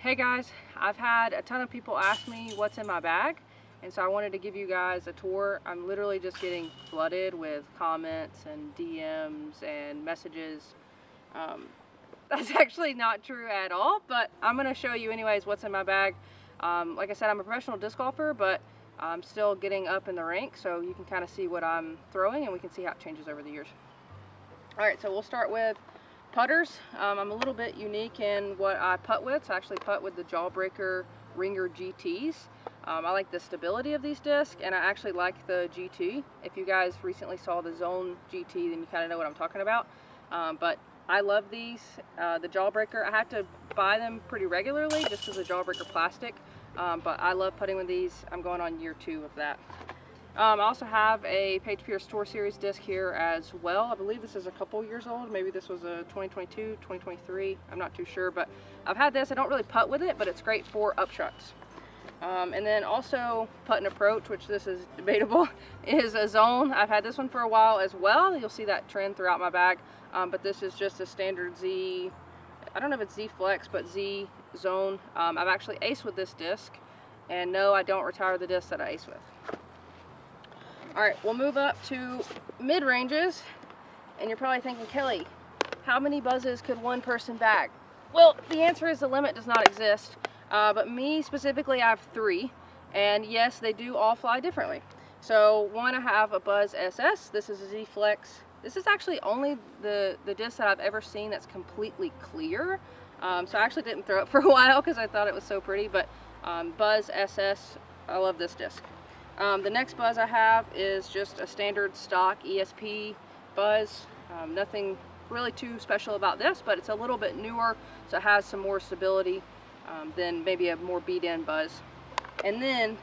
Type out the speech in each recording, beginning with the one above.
Hey guys, I've had a ton of people ask me what's in my bag, and so I wanted to give you guys a tour. I'm literally just getting flooded with comments and DMs and messages. That's actually not true at all, but I'm going to show you anyways what's in my bag. Like I said, I'm a professional disc golfer, but I'm still getting up in the rank, so you can kind of see what I'm throwing and we can see how it changes over the years. Alright, so we'll start with putters. I'm a little bit unique in what I putt with. So I actually putt with the Jawbreaker Ringer GTs. I like the stability of these discs, and I actually like the GT. If you guys recently saw the Zone GT, then you kind of know what I'm talking about. But I love these. The Jawbreaker, I have to buy them pretty regularly just because of the Jawbreaker plastic. But I love putting with these. I'm going on year 2 of that. I also have a Page Pierce Tour Series disc here as well. I believe this is a couple years old. Maybe this was a 2022, 2023. I'm not too sure, but I've had this. I don't really putt with it, but it's great for upshots. And then also putt and approach, which this is debatable, is a Zone. I've had this one for a while as well. You'll see that trend throughout my bag. But this is just a standard Z, I don't know if it's Z Flex, but Z Zone. I've actually aced with this disc, and no, I don't retire the disc that I ace with. Alright, we'll move up to mid-ranges, and you're probably thinking, Kelly, how many buzzes could one person bag? Well, the answer is the limit does not exist, but me specifically, I have 3, and yes, they do all fly differently. So one, I have a Buzz SS. This is a Z Flex. This is actually only the disc that I've ever seen that's completely clear. So I actually didn't throw it for a while because I thought it was so pretty, but Buzz SS, I love this disc. The next Buzz I have is just a standard stock ESP Buzz. Nothing really too special about this, but it's a little bit newer, so it has some more stability than maybe a more beat-in Buzz. And then,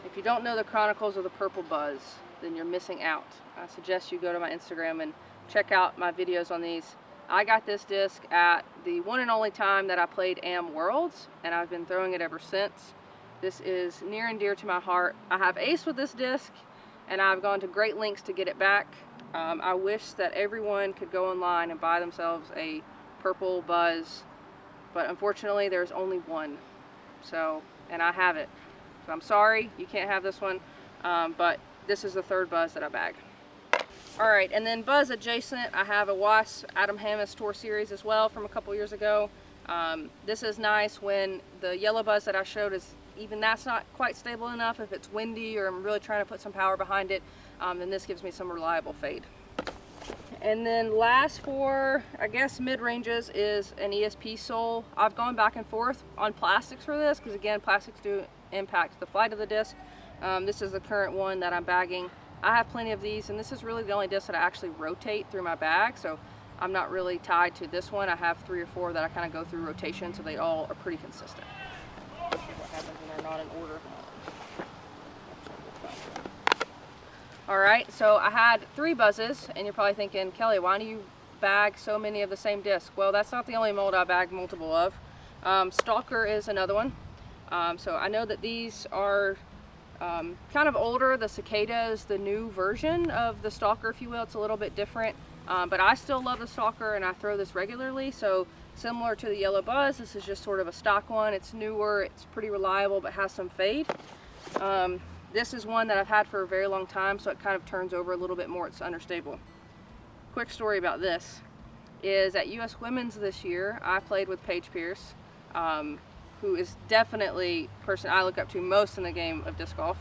if you don't know the Chronicles of the Purple Buzz, then you're missing out. I suggest you go to my Instagram and check out my videos on these. I got this disc at the one and only time that I played AM Worlds, and I've been throwing it ever since. This is near and dear to my heart. I have aced with this disc, and I've gone to great lengths to get it back. I wish that everyone could go online and buy themselves a purple Buzz, but unfortunately there's only one. So, and I have it. So I'm sorry, you can't have this one, but this is the 3rd Buzz that I bag. Alright, and then Buzz adjacent, I have a Wasp Adam Hammis Tour Series as well from a couple years ago. This is nice when the yellow Buzz that I showed is even that's not quite stable enough. If it's windy or I'm really trying to put some power behind it, then this gives me some reliable fade. And then last for, I guess, mid-ranges is an ESP sole. I've gone back and forth on plastics for this because, again, plastics do impact the flight of the disc. This is the current one that I'm bagging. I have plenty of these, and this is really the only disc that I actually rotate through my bag, so I'm not really tied to this one. I have 3 or 4 that I kind of go through rotation, so they all are pretty consistent. What happens when they're not in order. Alright, so I had 3 buzzes, and you're probably thinking, Kelly, why do you bag so many of the same disc? Well, that's not the only mold I bag multiple of. Stalker is another one. So I know that these are kind of older. The Cicada is the new version of the Stalker, if you will. It's a little bit different, but I still love the Stalker, and I throw this regularly. So similar to the yellow Buzz, this is just sort of a stock one. It's newer, it's pretty reliable, but has some fade. This is one that I've had for a very long time, so it kind of turns over a little bit more. It's understable. Quick story about this is at US Women's this year, I played with Page Pierce, who is definitely the person I look up to most in the game of disc golf.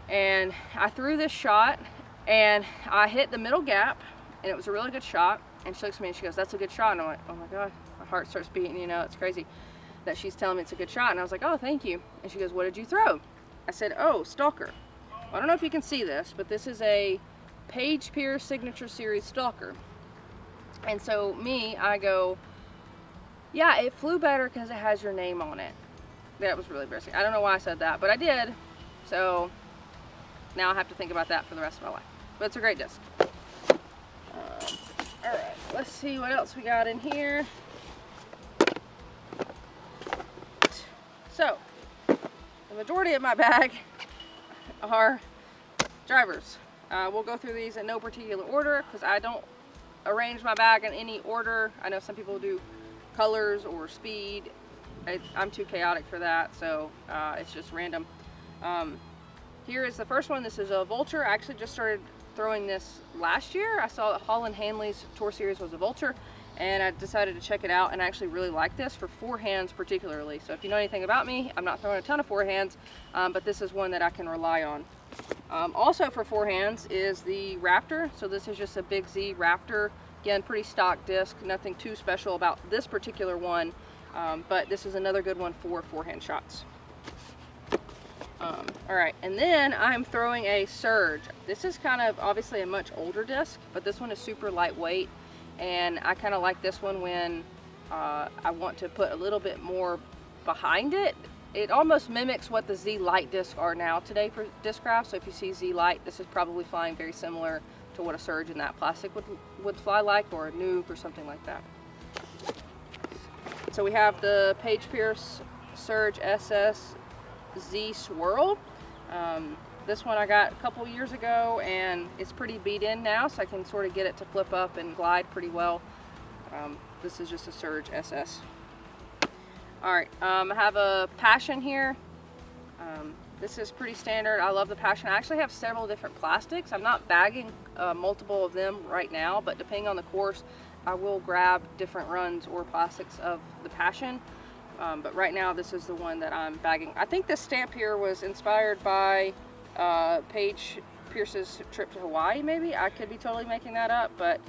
And I threw this shot, and I hit the middle gap, and it was a really good shot. And she looks at me and she goes, "That's a good shot." And I'm like, oh my God, my heart starts beating, you know, it's crazy that she's telling me it's a good shot. And I was like, oh, thank you. And she goes, "What did you throw?" I said, "Oh, Stalker." Well, I don't know if you can see this, but this is a Page Pierce Signature Series Stalker. And so I go, "Yeah, it flew better because it has your name on it." That was really embarrassing. I don't know why I said that, but I did. So now I have to think about that for the rest of my life. But it's a great disc. Alright, let's see what else we got in here. So, the majority of my bag are drivers. We'll go through these in no particular order because I don't arrange my bag in any order. I know some people do colors or speed. I'm too chaotic for that, so it's just random. Here is the first one. This is a vulture. I actually just started throwing this last year. I saw that Holland Hanley's tour series was a vulture, and I decided to check it out, and I actually really like this for forehands particularly. So if you know anything about me, I'm not throwing a ton of forehands, but this is one that I can rely on. Also for forehands is the Raptor. So this is just a Big Z Raptor. Again, pretty stock disc, nothing too special about this particular one, but this is another good one for forehand shots. All right, and then I'm throwing a Surge. This is kind of obviously a much older disc, but this one is super lightweight, and I kind of like this one when I want to put a little bit more behind it. It almost mimics what the Z Light discs are now today for Discraft. So if you see Z Light, this is probably flying very similar to what a Surge in that plastic would fly like, or a Nuke or something like that. So we have the Page Pierce Surge SS Z Swirl. This one I got a couple years ago, and it's pretty beat in now, so I can sort of get it to flip up and glide pretty well. This is just a Surge SS. All right, I have a Passion here. This is pretty standard. I love the Passion. I actually have several different plastics. I'm not bagging multiple of them right now, but depending on the course, I will grab different runs or plastics of the Passion. But right now, this is the one that I'm bagging. I think this stamp here was inspired by Page Pierce's trip to Hawaii, maybe. I could be totally making that up, but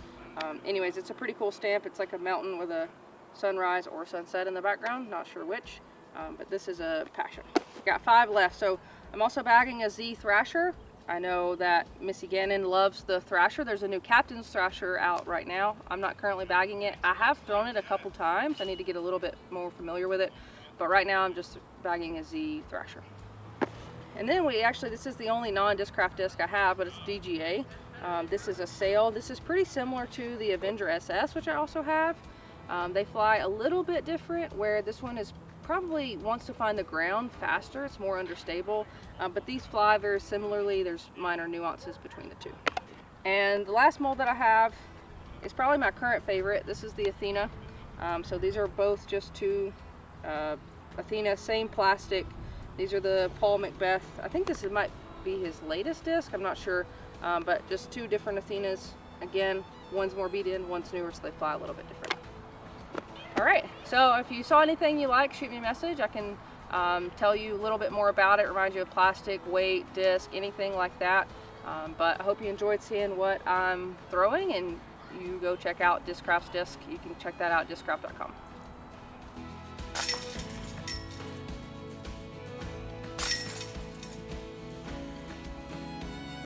anyways, it's a pretty cool stamp. It's like a mountain with a sunrise or sunset in the background, not sure which, but this is a Passion. Got 5 left. So I'm also bagging a Z Thrasher. I know that Missy Gannon loves the Thrasher. There's a new Captain's Thrasher out right now. I'm not currently bagging it. I have thrown it a couple times. I need to get a little bit more familiar with it, but right now I'm just bagging a Z Thrasher. And then this is the only non-Discraft disc I have, but it's DGA. This is a Sail. This is pretty similar to the Avenger SS, which I also have. They fly a little bit different, where this one is probably wants to find the ground faster. It's more understable, but these fly very similarly. There's minor nuances between the two. And the last mold that I have is probably my current favorite. This is the Athena. So these are both just two Athena, same plastic. These are the Paul Macbeth. I think this might be his latest disc, I'm not sure, but just two different Athenas. Again, one's more beat in, one's newer, so they fly a little bit different. All right, so if you saw anything you like, shoot me a message. I can tell you a little bit more about it, remind you of plastic, weight, disc, anything like that. But I hope you enjoyed seeing what I'm throwing, and you go check out Discraft's disc. You can check that out at discraft.com.